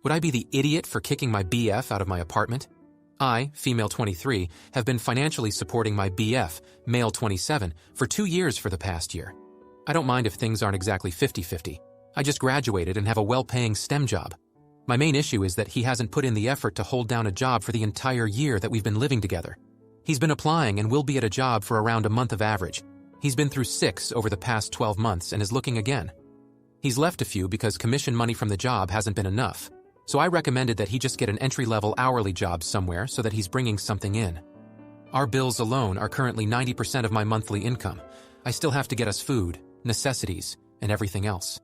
Would I be the idiot for kicking my BF out of my apartment? I, female 23, have been financially supporting my BF, male 27, for 2 years for the past year. I don't mind if things aren't exactly 50-50. I just graduated and have a well-paying STEM job. My main issue is that he hasn't put in the effort to hold down a job for the entire year that we've been living together. He's been applying and will be at a job for around a month of average. He's been through 6 over the past 12 months and is looking again. He's left a few because commission money from the job hasn't been enough. So I recommended that he just get an entry-level hourly job somewhere so that he's bringing something in. Our bills alone are currently 90% of my monthly income. I still have to get us food, necessities, and everything else.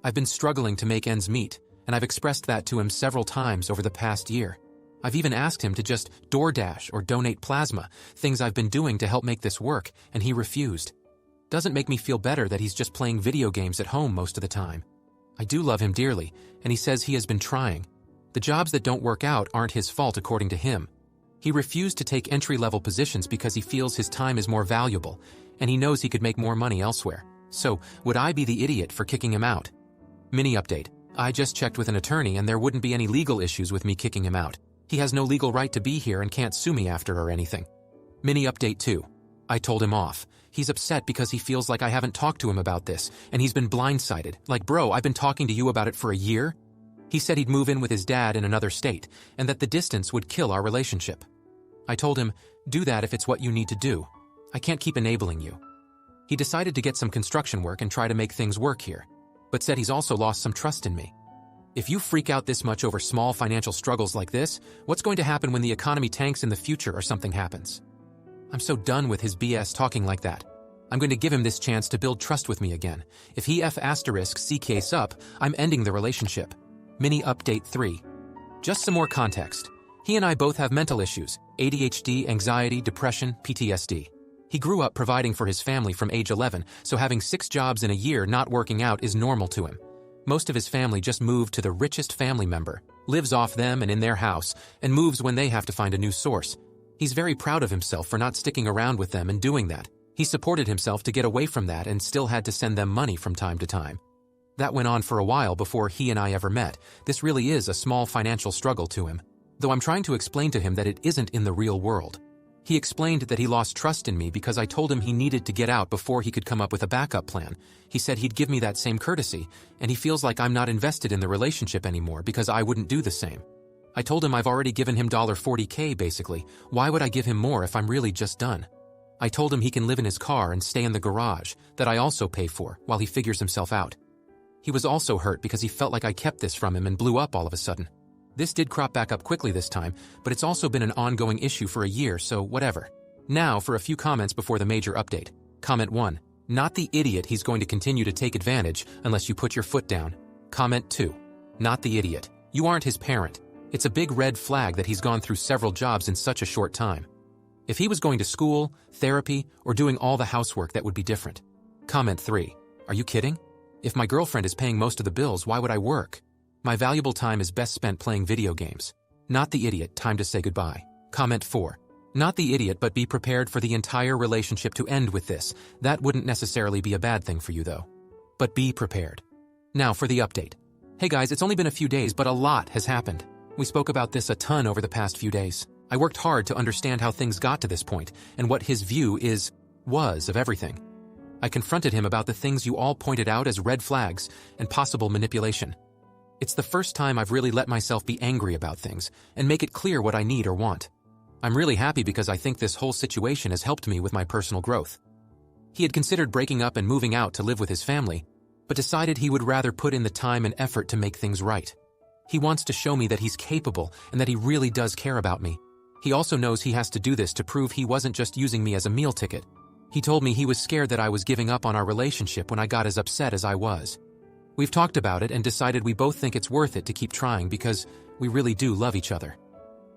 I've been struggling to make ends meet, and I've expressed that to him several times over the past year. I've even asked him to just DoorDash or donate plasma, things I've been doing to help make this work, and he refused. Doesn't make me feel better that he's just playing video games at home most of the time. I do love him dearly, and he says he has been trying. The jobs that don't work out aren't his fault according to him. He refused to take entry-level positions because he feels his time is more valuable, and he knows he could make more money elsewhere. So, would I be the idiot for kicking him out? Mini update. I just checked with an attorney and there wouldn't be any legal issues with me kicking him out. He has no legal right to be here and can't sue me after or anything. Mini update 2. I told him off. He's upset because he feels like I haven't talked to him about this, and he's been blindsided. Like, bro, I've been talking to you about it for a year? He said he'd move in with his dad in another state, and that the distance would kill our relationship. I told him, do that if it's what you need to do. I can't keep enabling you. He decided to get some construction work and try to make things work here, but said he's also lost some trust in me. If you freak out this much over small financial struggles like this, what's going to happen when the economy tanks in the future or something happens? I'm so done with his BS talking like that. I'm going to give him this chance to build trust with me again. If he C case up, I'm ending the relationship. Mini update 3. Just some more context. He and I both have mental issues, ADHD, anxiety, depression, PTSD. He grew up providing for his family from age 11, so having 6 jobs in a year not working out is normal to him. Most of his family just moved to the richest family member, lives off them and in their house, and moves when they have to find a new source. He's very proud of himself for not sticking around with them and doing that. He supported himself to get away from that and still had to send them money from time to time. That went on for a while before he and I ever met. This really is a small financial struggle to him, though I'm trying to explain to him that it isn't in the real world. He explained that he lost trust in me because I told him he needed to get out before he could come up with a backup plan. He said he'd give me that same courtesy, and he feels like I'm not invested in the relationship anymore because I wouldn't do the same. I told him I've already given him $40K basically. Why would I give him more if I'm really just done? I told him he can live in his car and stay in the garage, that I also pay for, while he figures himself out. He was also hurt because he felt like I kept this from him and blew up all of a sudden. This did crop back up quickly this time, but it's also been an ongoing issue for a year, so whatever. Now for a few comments before the major update. Comment 1. Not the idiot he's going to continue to take advantage unless you put your foot down. Comment 2. Not the idiot. You aren't his parent. It's a big red flag that he's gone through several jobs in such a short time. If he was going to school, therapy, or doing all the housework, that would be different. Comment 3. Are you kidding? If my girlfriend is paying most of the bills, why would I work? My valuable time is best spent playing video games. Not the idiot, time to say goodbye. Comment 4. Not the idiot, but be prepared for the entire relationship to end with this. That wouldn't necessarily be a bad thing for you though. But be prepared. Now for the update. Hey guys, it's only been a few days, but a lot has happened. We spoke about this a ton over the past few days. I worked hard to understand how things got to this point and what his view was of everything. I confronted him about the things you all pointed out as red flags and possible manipulation. It's the first time I've really let myself be angry about things and make it clear what I need or want. I'm really happy because I think this whole situation has helped me with my personal growth. He had considered breaking up and moving out to live with his family, but decided he would rather put in the time and effort to make things right. He wants to show me that he's capable and that he really does care about me. He also knows he has to do this to prove he wasn't just using me as a meal ticket. He told me he was scared that I was giving up on our relationship when I got as upset as I was. We've talked about it and decided we both think it's worth it to keep trying because we really do love each other.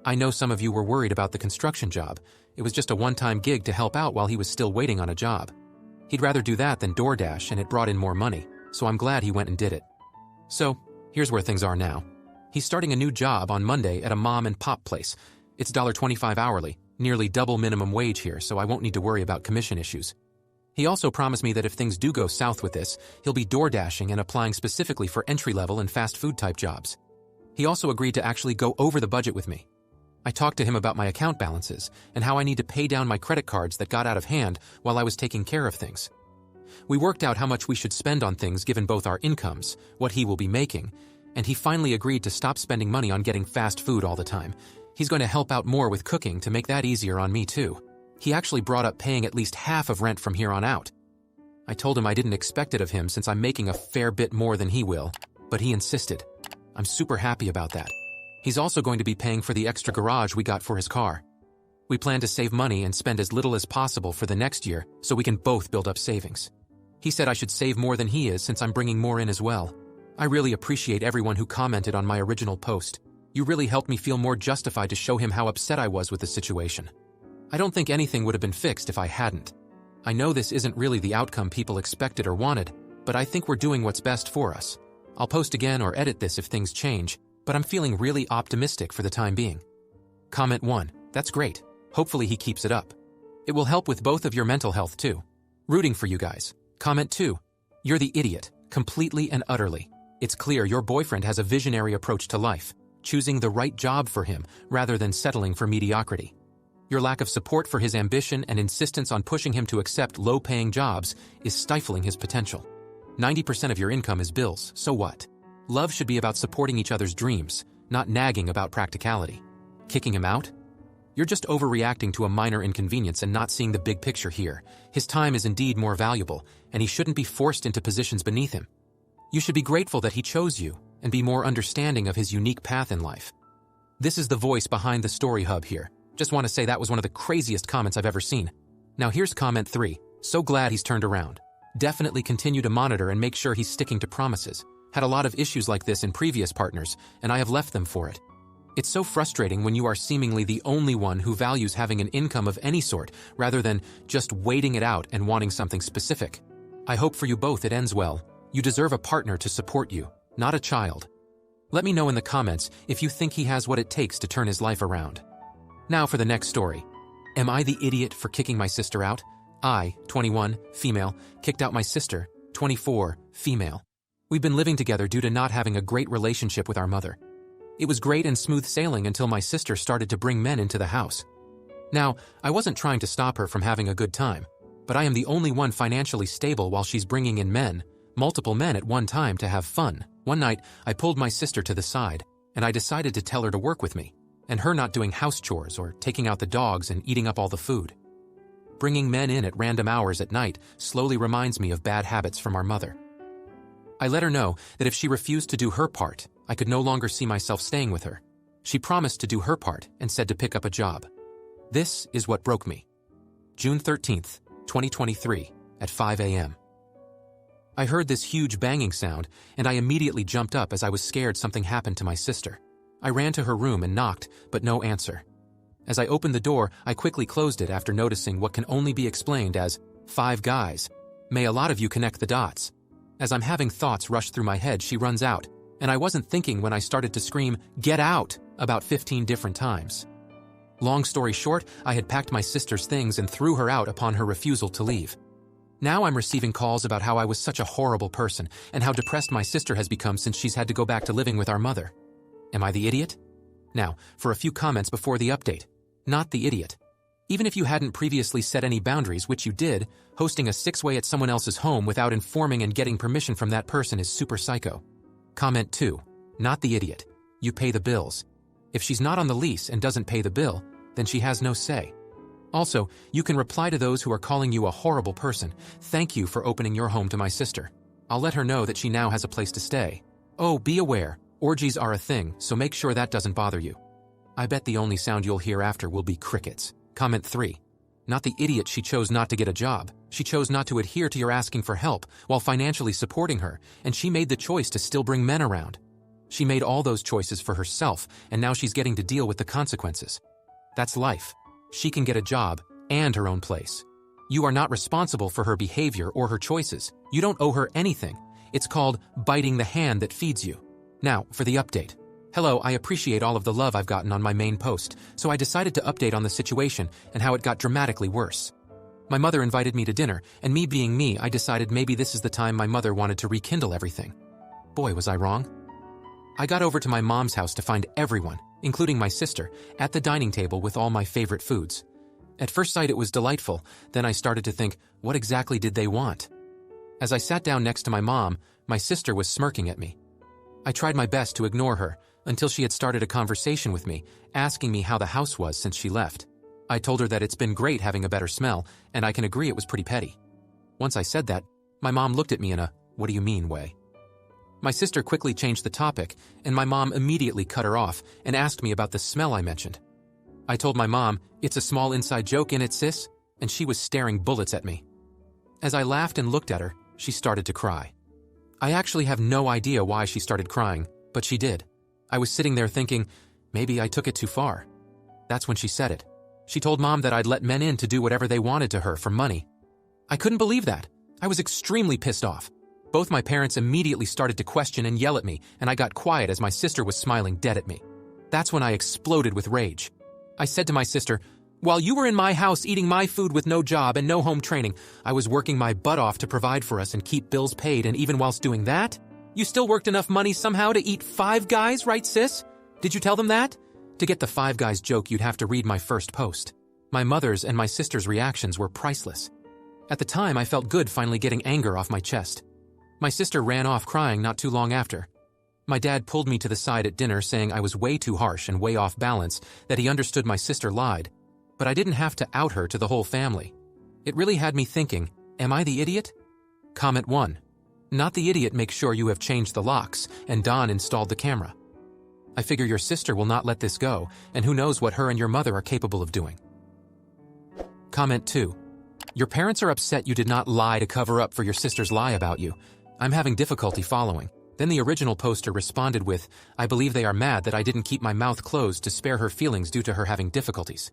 I know some of you were worried about the construction job. It was just a one-time gig to help out while he was still waiting on a job. He'd rather do that than DoorDash, and it brought in more money, so I'm glad he went and did it. So, here's where things are now. He's starting a new job on Monday at a mom and pop place. It's $25 hourly, nearly double minimum wage here, so I won't need to worry about commission issues. He also promised me that if things do go south with this, he'll be DoorDashing and applying specifically for entry-level and fast food type jobs. He also agreed to actually go over the budget with me. I talked to him about my account balances and how I need to pay down my credit cards that got out of hand while I was taking care of things. We worked out how much we should spend on things given both our incomes, what he will be making, and he finally agreed to stop spending money on getting fast food all the time. He's going to help out more with cooking to make that easier on me too. He actually brought up paying at least half of rent from here on out. I told him I didn't expect it of him since I'm making a fair bit more than he will, but he insisted. I'm super happy about that. He's also going to be paying for the extra garage we got for his car. We plan to save money and spend as little as possible for the next year so we can both build up savings. He said I should save more than he is since I'm bringing more in as well. I really appreciate everyone who commented on my original post. You really helped me feel more justified to show him how upset I was with the situation. I don't think anything would have been fixed if I hadn't. I know this isn't really the outcome people expected or wanted, but I think we're doing what's best for us. I'll post again or edit this if things change, but I'm feeling really optimistic for the time being. Comment 1. That's great. Hopefully he keeps it up. It will help with both of your mental health too. Rooting for you guys. Comment 2. You're the idiot, completely and utterly. It's clear your boyfriend has a visionary approach to life, choosing the right job for him rather than settling for mediocrity. Your lack of support for his ambition and insistence on pushing him to accept low-paying jobs is stifling his potential. 90% of your income is bills, so what? Love should be about supporting each other's dreams, not nagging about practicality. Kicking him out? You're just overreacting to a minor inconvenience and not seeing the big picture here. His time is indeed more valuable, and he shouldn't be forced into positions beneath him. You should be grateful that he chose you and be more understanding of his unique path in life. This is the voice behind the Story Hub here. Just want to say that was one of the craziest comments I've ever seen. Now here's comment 3. So glad he's turned around. Definitely continue to monitor and make sure he's sticking to promises. Had a lot of issues like this in previous partners, and I have left them for it. It's so frustrating when you are seemingly the only one who values having an income of any sort rather than just waiting it out and wanting something specific. I hope for you both it ends well. You deserve a partner to support you, not a child. Let me know in the comments if you think he has what it takes to turn his life around. Now for the next story. Am I the idiot for kicking my sister out? I, 21, female, kicked out my sister, 24, female. We've been living together due to not having a great relationship with our mother. It was great and smooth sailing until my sister started to bring men into the house. Now, I wasn't trying to stop her from having a good time, but I am the only one financially stable while she's bringing in men, multiple men at one time, to have fun. One night, I pulled my sister to the side, and I decided to tell her to work with me, and her not doing house chores or taking out the dogs and eating up all the food. Bringing men in at random hours at night slowly reminds me of bad habits from our mother. I let her know that if she refused to do her part, I could no longer see myself staying with her. She promised to do her part and said to pick up a job. This is what broke me. June 13th, 2023, at 5 a.m. I heard this huge banging sound, and I immediately jumped up as I was scared something happened to my sister. I ran to her room and knocked, but no answer. As I opened the door, I quickly closed it after noticing what can only be explained as 5 guys. May a lot of you connect the dots. As I'm having thoughts rush through my head, she runs out, and I wasn't thinking when I started to scream, "Get out!" about 15 different times. Long story short, I had packed my sister's things and threw her out upon her refusal to leave. Now I'm receiving calls about how I was such a horrible person and how depressed my sister has become since she's had to go back to living with our mother. Am I the idiot? Now, for a few comments before the update. Not the idiot. Even if you hadn't previously set any boundaries, which you did, hosting a 6-way at someone else's home without informing and getting permission from that person is super psycho. Comment 2. Not the idiot. You pay the bills. If she's not on the lease and doesn't pay the bill, then she has no say. Also, you can reply to those who are calling you a horrible person. Thank you for opening your home to my sister. I'll let her know that she now has a place to stay. Oh, be aware, orgies are a thing, so make sure that doesn't bother you. I bet the only sound you'll hear after will be crickets. Comment 3. Not the idiot she chose not to get a job. She chose not to adhere to your asking for help while financially supporting her, and she made the choice to still bring men around. She made all those choices for herself, and now she's getting to deal with the consequences. That's life. She can get a job and her own place. You are not responsible for her behavior or her choices. You don't owe her anything. It's called biting the hand that feeds you. Now, for the update. Hello, I appreciate all of the love I've gotten on my main post, so I decided to update on the situation and how it got dramatically worse. My mother invited me to dinner, and me being me, I decided maybe this is the time my mother wanted to rekindle everything. Boy, was I wrong. I got over to my mom's house to find everyone, including my sister, at the dining table with all my favorite foods. At first sight it was delightful, then I started to think, what exactly did they want? As I sat down next to my mom, my sister was smirking at me. I tried my best to ignore her, until she had started a conversation with me, asking me how the house was since she left. I told her that it's been great having a better smell, and I can agree it was pretty petty. Once I said that, my mom looked at me in a, "What do you mean" way. My sister quickly changed the topic, and my mom immediately cut her off and asked me about the smell I mentioned. I told my mom, "It's a small inside joke, innit, sis?" and she was staring bullets at me. As I laughed and looked at her, she started to cry. I actually have no idea why she started crying, but she did. I was sitting there thinking, maybe I took it too far. That's when she said it. She told Mom that I'd let men in to do whatever they wanted to her for money. I couldn't believe that. I was extremely pissed off. Both my parents immediately started to question and yell at me, and I got quiet as my sister was smiling dead at me. That's when I exploded with rage. I said to my sister, "While you were in my house eating my food with no job and no home training, I was working my butt off to provide for us and keep bills paid, and even whilst doing that, you still worked enough money somehow to eat Five Guys, right, sis? Did you tell them that?" To get the Five Guys joke, you'd have to read my first post. My mother's and my sister's reactions were priceless. At the time, I felt good finally getting anger off my chest. My sister ran off crying not too long after. My dad pulled me to the side at dinner saying I was way too harsh and way off balance, that he understood my sister lied. But I didn't have to out her to the whole family. It really had me thinking, am I the idiot? Comment 1. Not the idiot makes sure you have changed the locks and Don installed the camera. I figure your sister will not let this go, and who knows what her and your mother are capable of doing. Comment 2. Your parents are upset you did not lie to cover up for your sister's lie about you. I'm having difficulty following. Then the original poster responded with, I believe they are mad that I didn't keep my mouth closed to spare her feelings due to her having difficulties.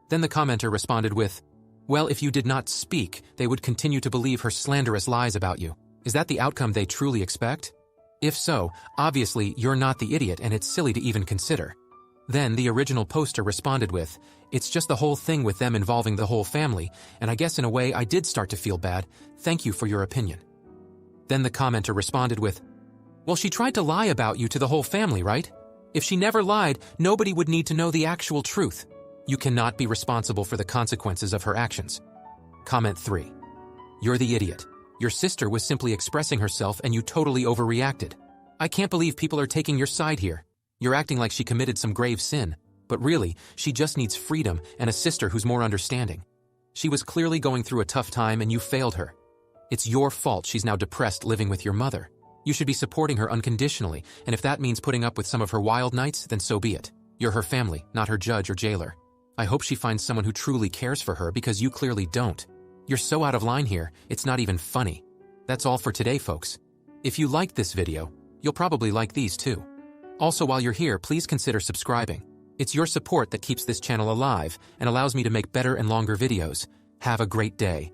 Then the commenter responded with, well, if you did not speak, they would continue to believe her slanderous lies about you. Is that the outcome they truly expect? If so, obviously you're not the idiot and it's silly to even consider. Then the original poster responded with, it's just the whole thing with them involving the whole family, and I guess in a way I did start to feel bad. Thank you for your opinion. Then the commenter responded with, well, she tried to lie about you to the whole family, right? If she never lied, nobody would need to know the actual truth. You cannot be responsible for the consequences of her actions. Comment 3. You're the idiot. Your sister was simply expressing herself and you totally overreacted. I can't believe people are taking your side here. You're acting like she committed some grave sin, but really, she just needs freedom and a sister who's more understanding. She was clearly going through a tough time and you failed her. It's your fault she's now depressed living with your mother. You should be supporting her unconditionally, and if that means putting up with some of her wild nights, then so be it. You're her family, not her judge or jailer. I hope she finds someone who truly cares for her because you clearly don't. You're so out of line here, it's not even funny. That's all for today, folks. If you liked this video, you'll probably like these too. Also, while you're here, please consider subscribing. It's your support that keeps this channel alive and allows me to make better and longer videos. Have a great day.